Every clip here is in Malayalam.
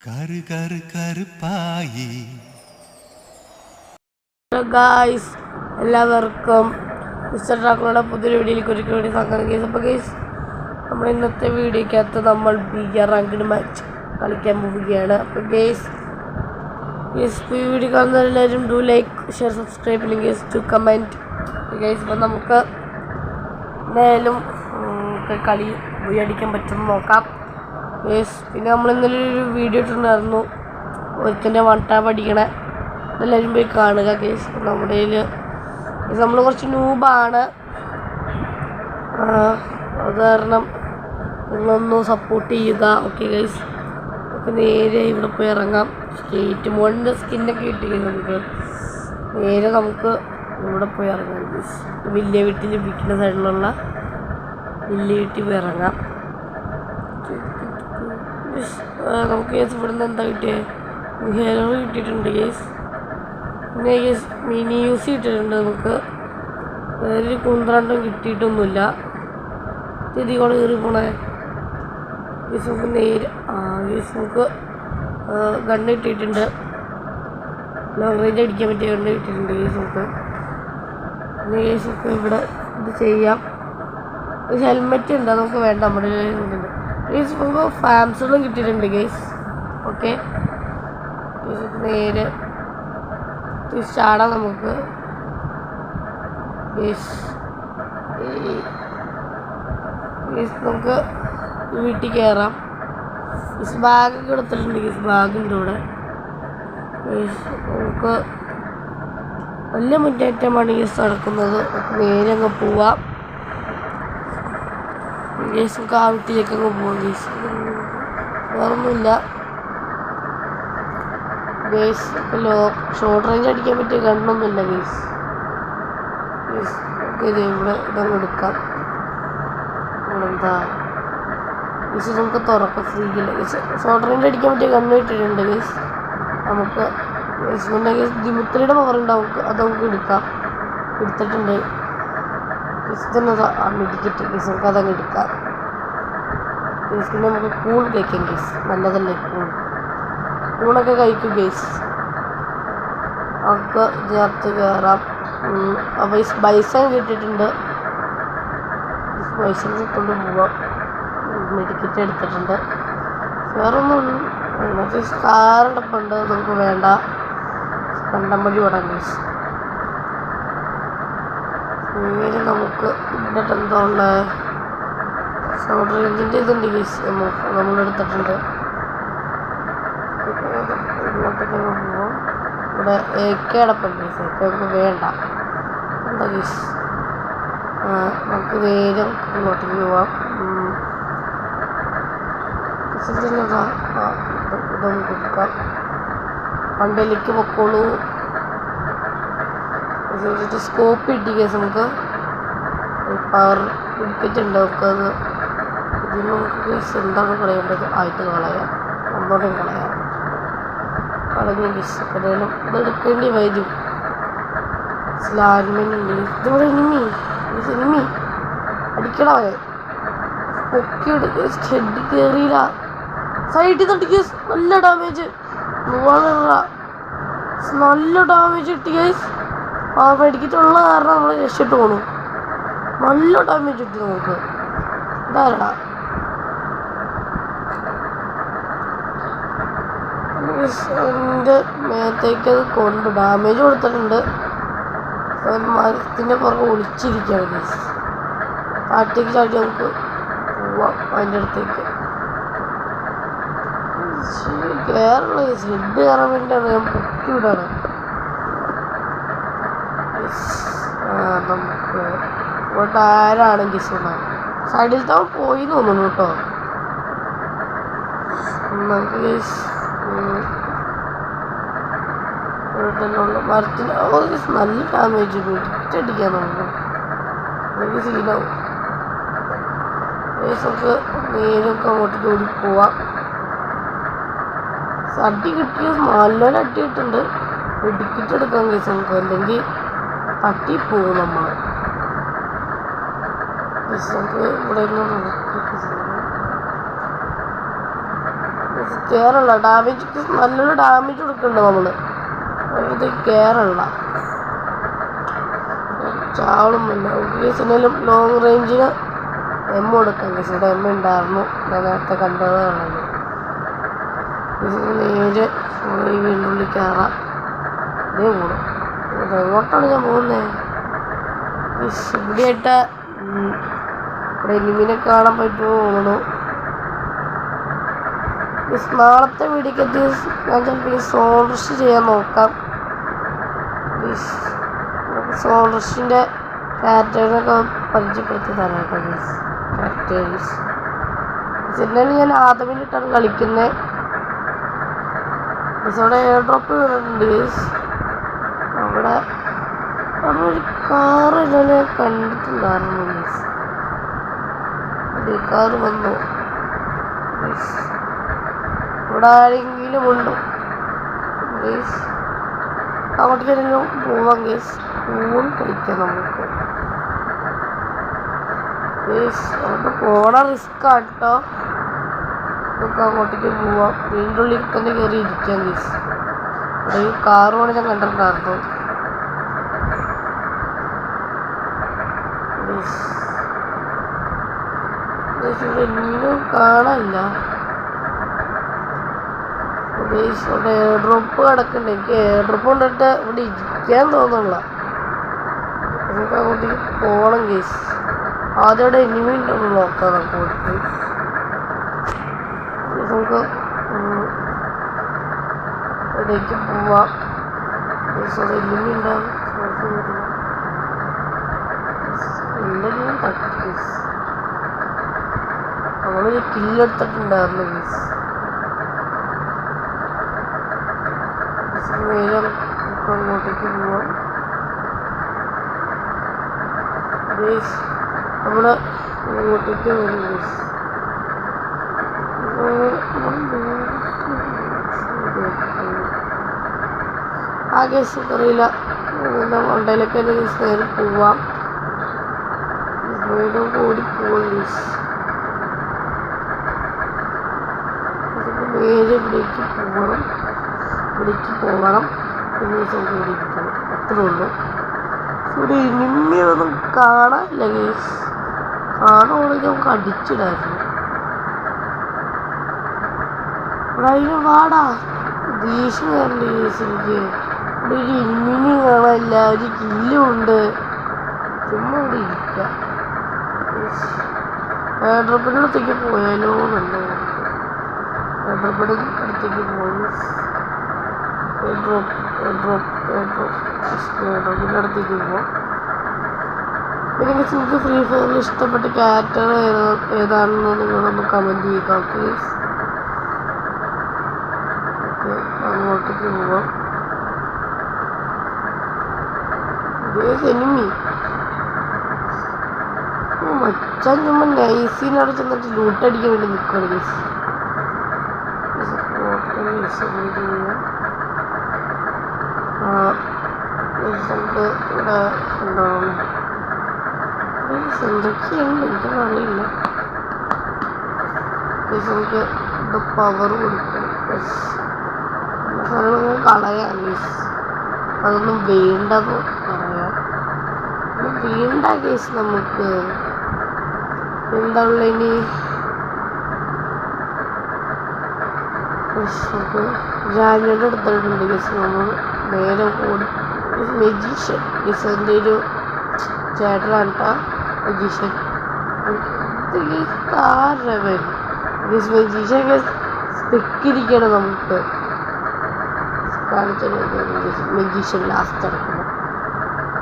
കരു കരു കരുപ്പായി. ഹലോ ഗായ്സ്, എല്ലാവർക്കും മിസ്റ്റർ ഡ്രാക്കുളയുടെ പുതിയൊരു വീഡിയോയിലേക്ക് ഒരിക്കൽ വേണ്ടി സംഘം കേസ്. അപ്പോൾ ഗൈസ്, നമ്മൾ ഇന്നത്തെ വീഡിയോക്കകത്ത് നമ്മൾ റാങ്ക്ഡ് മാച്ച് കളിക്കാൻ പോവുകയാണ്. അപ്പോൾ ഗൈസ് ഈ വീഡിയോ കാണുന്ന എല്ലാവരും ഡു ലൈക്ക്, ഷെയർ, സബ്സ്ക്രൈബ്, അല്ലെങ്കിൽ ഗൈസ് ടു കമൻറ്റ് ഗൈസ്. അപ്പോൾ നമുക്ക് എന്തായാലും കളി അടിക്കാൻ പറ്റുമെന്ന് നോക്കാം ഗൈസ്. പിന്നെ നമ്മൾ ഇന്നലെ ഒരു വീഡിയോ ഇട്ടിട്ടുണ്ടായിരുന്നു ഒരുത്തൻ്റെ വൺ ടാപ്പ് അടിക്കണേ, എല്ലാവരും പോയി കാണുക ഗൈസ്. നമ്മുടെ നമ്മൾ കുറച്ച് നൂബാണ്, അത് കാരണം നിങ്ങളൊന്ന് സപ്പോർട്ട് ചെയ്യുക. ഓക്കെ ഗൈസ്, നമുക്ക് നേരെ ഇവിടെ പോയി ഇറങ്ങാം. സ്ട്രീറ്റ് മോളിൻ്റെ സ്കിന്നൊക്കെ കിട്ടി നമുക്ക്. നേരെ നമുക്ക് ഇവിടെ പോയി ഇറങ്ങാം ഗൈസ്. വലിയ വീട്ടിൽ വിൽക്കുന്ന സൈഡിലുള്ള വലിയ വീട്ടിൽ പോയി ഇറങ്ങാം. നമുക്ക് ഗൈസ് ഇവിടെ നിന്ന് എന്താ കിട്ടിയത്? ഹെയർ കിട്ടിയിട്ടുണ്ട് ഗൈസ്. പിന്നെ ഗൈസ് മിനി യൂസ് കിട്ടിയിട്ടുണ്ട്. നമുക്ക് വേറൊരു കുന്ത്രണ്ടും കിട്ടിയിട്ടൊന്നുമില്ല. തിരി കൂടെ കയറി പോണേ ഗൈസ്. നമുക്ക് നേരെ ഗൈസ് നമുക്ക് ഗണ്ണ് കിട്ടിയിട്ടുണ്ട്. ലോങ് റേഞ്ച് അടിക്കാൻ പറ്റിയ ഗണ്ണ് കിട്ടിയിട്ടുണ്ട് ഗൈസ് നമുക്ക്. പിന്നെ ഗൈസ് നമുക്ക് ഇവിടെ ഇത് ചെയ്യാം. ഹെൽമെറ്റ് ഉണ്ട്, നമുക്ക് വേണ്ട, നമ്മുടെ ഉണ്ട് ഗൈസ്. നമുക്ക് ഫാംസുകളും കിട്ടിയിട്ടുണ്ട് ഗൈസ്. ഓക്കെ ഗൈസ്, നേരെ ചാടാം നമുക്ക് ഗൈസ്. നമുക്ക് വീട്ടിൽ കയറാം ഗൈസ്. ബാഗൊക്കെ എടുത്തിട്ടുണ്ട് ഗൈസ്, ബാഗുണ്ട് ഇവിടെ ഗൈസ്. നമുക്ക് വലിയ മുന്നേറ്റമാണ് ഗൈസ് നടക്കുന്നത്. നേരെ അങ്ങ് പോവാം ഗൈസ്. നമുക്ക് ആ വീട്ടിലേക്ക് അങ്ങ് പോവാം ഗൈസ്. വേറൊന്നുമില്ല ഗൈസ്. ഷോർട്ട് റേഞ്ച് അടിക്കാൻ പറ്റിയ ഗണ്ണൊന്നുമില്ല ഗൈസ്. ഗൈസ് നമുക്ക് ഇവിടെ ഇതങ്ങ് എടുക്കാം. എന്താ ഗൈസ്, നമുക്ക് തുറക്കാം, ഫ്രീ ഇല്ല ഗൈസ്. ഷോർട്ട് റേഞ്ച് അടിക്കാൻ പറ്റിയ ഗണ്ണ് കിട്ടിയിട്ടുണ്ട് ഗൈസ് നമുക്ക്. ഗൈസ് ഗൈസ് ദിമുത്രിയുടെ പവർ ഉണ്ടാവും, അത് നമുക്ക് എടുക്കാം. എടുത്തിട്ടുണ്ട് ഗൈസ്. തന്നെ മെഡിക്കറ്റ് ഗൈസ്, നമുക്ക് അതങ്ങ് എടുക്കാം ഗൈസ്. പിന്നെ നമുക്ക് കൂൺ കഴിക്കാം ഗൈസ്, നല്ലതല്ലേ കൂണൊക്കെ കഴിക്കും ഗൈസ്. നമുക്ക് ഇതിനകത്ത് കയറാം. ബൈസൺ കിട്ടിയിട്ടുണ്ട്. ബൈസൺ കൊണ്ട് പോവാം. മെഡിക്കറ്റ് എടുത്തിട്ടുണ്ട്. വേറൊന്നും കാറടപ്പുണ്ട്, നമുക്ക് വേണ്ട. കണ്ടമ്പടി ഓടാം ഗൈസ്. നേരെ നമുക്ക് ഇവിടെ എന്താ ഉള്ളത്? ഷോർട്ട് റേഞ്ചിൻ്റെ ഇതുണ്ട് ഗൈസ്, നമ്മളെടുത്തിട്ടുണ്ട്. ഇങ്ങോട്ടൊക്കെ പോവാം. ഇവിടെ AK അടപ്പുണ്ട് ഗൈസ്, AK നമുക്ക് വേണ്ട. എന്താ ഗൈസ്, നമുക്ക് നേരെ ഇങ്ങോട്ടേക്ക് പോവാം. ഇതൊന്നും കൊടുക്കാം. വണ്ടിയിലേക്ക് പൊക്കോളൂ. സ്കോപ്പ് കിട്ടി കേസ്, നമുക്ക് പവർ വിക്കറ്റ് ഉണ്ട്. നമുക്കത് ഇതിന് നമുക്ക് കേസ് എന്താണ് കളയേണ്ടത്? ആയിട്ട് കളയാം, ഒന്നോടെയും കളയാം. കളഞ്ഞ കേസ് എവിടെയും ഇതെടുക്കേണ്ടി വരും. സ്ലാൻമെനുണ്ട് ഇതിവിടെ. എനിമി അടിക്കണവരെ പൊക്കിയെടുക്കുക. സ്റ്റെഡ് കയറിയില്ല, സൈഡിൽ തട്ടി കേസ്. നല്ല ഡാമേജ്, നല്ല ഡാമേജ് കിട്ടി ഗൈസ്. ആ മെഡിക്കറ്റുള്ള കാരണം നമ്മൾ രക്ഷയിട്ട് പോണു. നല്ല ഡാമേജ് കിട്ടി നമുക്ക്. ഇതാരടാ എൻ്റെ മേത്തേക്ക് അത് കൊണ്ട് ഡാമേജ് കൊടുത്തിട്ടുണ്ട്. മരത്തിൻ്റെ പുറകെ ഒളിച്ചിരിക്കുകയാണ് ഗൈസ്. താഴത്തേക്ക് ചാടി നമുക്ക് പോവാം അതിൻ്റെ അടുത്തേക്ക്. കയറുള്ള ഗൈസ്, ഹെഡ് കയറാൻ വേണ്ടിയാണ് ഞാൻ പൊക്കി വിടാണ്. നമുക്ക് ഇങ്ങോട്ട് ആരാണ് ഗൈസ് ഉണ്ടാകും. സൈഡിൽ താൻ പോയി തോന്നുന്നു കേട്ടോ. നമുക്ക് ഗൈസ് മരത്തിന് നല്ല ഡാമേജ് അടിക്കാൻ നമുക്ക് സീനാവും ഗൈസ്. നമുക്ക് നേരൊക്കെ അങ്ങോട്ടേക്ക് ഓടി പോവാം. അടി കിട്ടിയ നല്ലൊരു അടി കിട്ടുന്നുണ്ട്. മെഡിക്കറ്റ് എടുക്കാൻ ഗൈസ് നമുക്ക്, അല്ലെങ്കിൽ തട്ടി പോവും നമ്മൾ. നമുക്ക് ഇവിടെ നിന്ന് കേരള ഡാമേജ് നല്ലൊരു ഡാമേജ് കൊടുക്കുന്നുണ്ട് നമ്മള്. ഇത് കേരള ചാളുമില്ല. കേസിനും ലോങ് റേഞ്ചിന് കൊടുക്കാം. കേസിയുടെ ഉണ്ടായിരുന്നു, ഞാൻ നേരത്തെ കണ്ടതാണല്ലോ. നേരെ ഈ വീണ്ടുള്ളിൽ കയറാം. ഇതേ കൂടും. എങ്ങോട്ടാണ് ഞാൻ പോകുന്നത്? ഇവിടെയായിട്ട് ഇവിടെ എനിമിനെ കാണാൻ പറ്റുമോ തോന്നുന്നു. നാളത്തെ വീഡിയോക്ക് ഞാൻ ചിലപ്പോൾ ഈ സോൾറഷ് ചെയ്യാൻ നോക്കാം. സോൾറഷിൻ്റെ ക്യാരക്ടേഴ്സൊക്കെ പരിചയപ്പെടുത്തി തരാം കേട്ടോ. ക്യാരക്ടേഴ്സ് ഇതിനാണ് ഞാൻ ആദ്യമായിട്ടാണ് കളിക്കുന്നത്. അവിടെ എയർ ഡ്രോപ്പ് വീണിട്ടുണ്ട്. അവിടെ ഒരു കാറ് ഞാൻ കണ്ടിട്ടുണ്ടായിരുന്നു. കാറ് വന്നു. ഇവിടെ ആരെങ്കിലും ഉണ്ടോ? അങ്ങോട്ടേക്കെങ്കിലും പോവാം. പൂവും കഴിക്കാം നമുക്ക്. അവിടെ പോണ റിസ്ക് ആട്ടോ. നമുക്ക് അങ്ങോട്ടേക്ക് പോവാം. വീണ്ടും ഉള്ളിൽ തന്നെ കയറി ഇരിക്കാം. ഇവിടെ ഈ കാറുമാണ് ഞാൻ കണ്ടിട്ടുണ്ടായിരുന്നു. ഇനിയും കാണാനില്ല. ഇവിടെ എയർ ഡ്രോപ്പ് കിടക്കുന്നുണ്ട്. എനിക്ക് എയർ ഡ്രോപ്പ് കൊണ്ടിട്ട് ഇവിടെ ഇരിക്കാൻ തോന്നുന്നില്ല. നമുക്ക് അങ്ങോട്ടേക്ക് പോകണം. കേസ് ആദ്യം ഇവിടെ എനിമി ഉണ്ടോ നോക്കാം. നമുക്ക് നമുക്ക് ഇവിടേക്ക് പോവാം. അവിടെ എനിമി ഉണ്ടാവും. എന്തെങ്കിലും തട്ടി നമ്മളൊരു കില്ലെടുത്തിട്ടുണ്ടായിരുന്നു. നേരം നമുക്ക് അങ്ങോട്ടേക്ക് പോവാം. നമ്മള് അങ്ങോട്ടേക്ക് വരും. ആ കേസ് അറിയില്ല. മണ്ടയിലൊക്കെ നേരെ പോവാം. കൂടി പോവാം. നേരെ ഇവിടേക്ക് പോകണം. പിന്നെ കൂടി ഇരിക്കണം. അത്രേ ഉള്ളൂ. ഇവിടെ ഇനിമയൊന്നും കാണാനില്ല. കേസ് കാണുവാണെങ്കിൽ നമുക്ക് അടിച്ചിടായിരുന്നു. ഇവിടെ അതിന് വാടാ ദേഷ്യം കയറേണ്ട. കേസ് എനിക്ക് ഇവിടെ ഒരു ഇനിമി കാണാനില്ല. ഒരു കില്ലും ഉണ്ട്. ചുമ്മാ ഇവിടെ ഇരിക്കുക. എയർ ഡ്രോപ്പിൻ്റെ അടുത്തേക്ക് പോയാലോ എന്നുണ്ടോ? എയർ ഡ്രോപ്പിൻ്റെ അടുത്തേക്ക് പോയി എയർ ഡ്രോപ്പിൻ്റെ അടുത്തേക്ക് പോവാം. പിന്നെ നിങ്ങൾക്ക് ഫ്രീ ഫയറിൽ ഇഷ്ടപ്പെട്ട ക്യാരക്ടർ ഏതാണെന്ന് നിങ്ങളൊന്ന് കമൻറ്റ് ചെയ്യുക. പ്ലീസ്. അങ്ങോട്ടേക്ക് പോവാം. എനിമി മച്ചാൻ ചുമ്മാ നൈസിനവിടെ ചെന്നിട്ട് ലൂട്ടടിക്കാൻ വേണ്ടി നിൽക്കുകയാണ്. നമുക്ക് ഇവിടെ എന്താണ് എന്തൊക്കെയുണ്ട് എനിക്കറിയില്ല. നമുക്ക് ഇത് പവർ കൊടുക്കണം. സാധനങ്ങൾ കളയാം. അതൊന്നും വേണ്ടത് പറയാം. വേണ്ട കേസ് നമുക്ക് എന്താ ഉള്ള ഇനി ജാനിയുടെ അടുത്തിട്ടുണ്ട്. കേസ് നമ്മൾ നേരെ ഓടി മെജീഷ്യൻ എൻ്റെ ഒരു ചേട്ടനാണ് കേട്ടോ. മെജീഷ്യൻ താരവൻ മെജീഷ്യൻ സ്പെക്കിരിക്കണം. നമുക്ക് കാണിച്ചു മെജീഷ്യൻ ലാസ്റ്റ് അടക്കണം.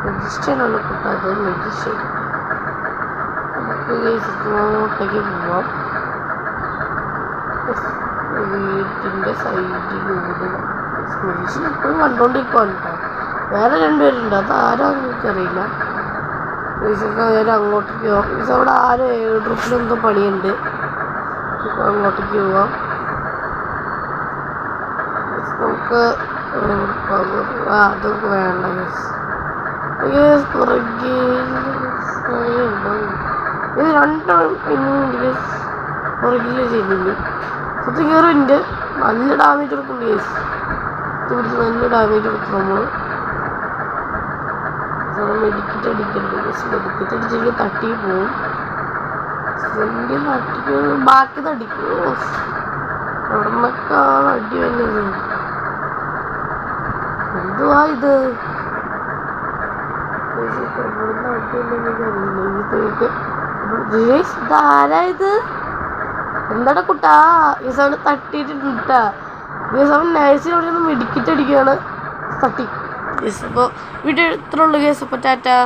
മെജീഷ്യനാണ് കിട്ടാത്തത്. മെജീഷ്യൻ നമുക്ക് അങ്ങോട്ടേക്ക് പോവാം. വീട്ടിൻ്റെ സൈഡിലൂടെ മെജീഷ്യൻ എപ്പോഴും കണ്ടുകൊണ്ടിരിക്കുവാണ് കേട്ടോ. വേറെ രണ്ടുപേരുണ്ട്. അത് ആരോ എനിക്കറിയില്ല. നേരെ അങ്ങോട്ടേക്ക് പോവാം. അവിടെ ആരോ എയർ ഡ്രോപ്പിൽ എന്തോ പണിയുണ്ട്. അങ്ങോട്ടേക്ക് പോവാം. നമുക്ക് അതൊക്കെ വേണ്ട. ഇത് രണ്ടും പുറകിൽ ചെയ്യുന്നു. കയറുണ്ട്. നല്ല ഡാമേജ് കൊടുക്കുന്നുണ്ട് കേസ്. പിടിച്ച് നല്ല ഡാമേജ് കൊടുക്കും നമ്മൾ. മെഡിക്കറ്റ് അടിക്കുന്നുണ്ട് കേസ്. മെഡിക്കറ്റ് അടിച്ചെങ്കിൽ തട്ടി പോവും. എൻ്റെ തട്ടിക്ക് ബാക്കി തടിക്കും. അവിടെ നിന്നൊക്കെയാണ് അടി വന്നത്. എന്തുവാ ഇത്? ഇവിടുന്ന് അടി വന്നെങ്കിൽ ഇതാരാ ഇത്? എന്താടാ കുട്ടാ? ഈ സമയം തട്ടിയിട്ടുണ്ട് കേട്ടാ. ഈ സമയം നൈസിൽ അവിടെ നിന്ന് മെഡിക്കറ്റ് അടിക്കുകയാണ്. തട്ടി. അപ്പോൾ വീഡിയോ ഇത്ര ഉള്ളു കേസ്. അപ്പോൾ ടാറ്റാ.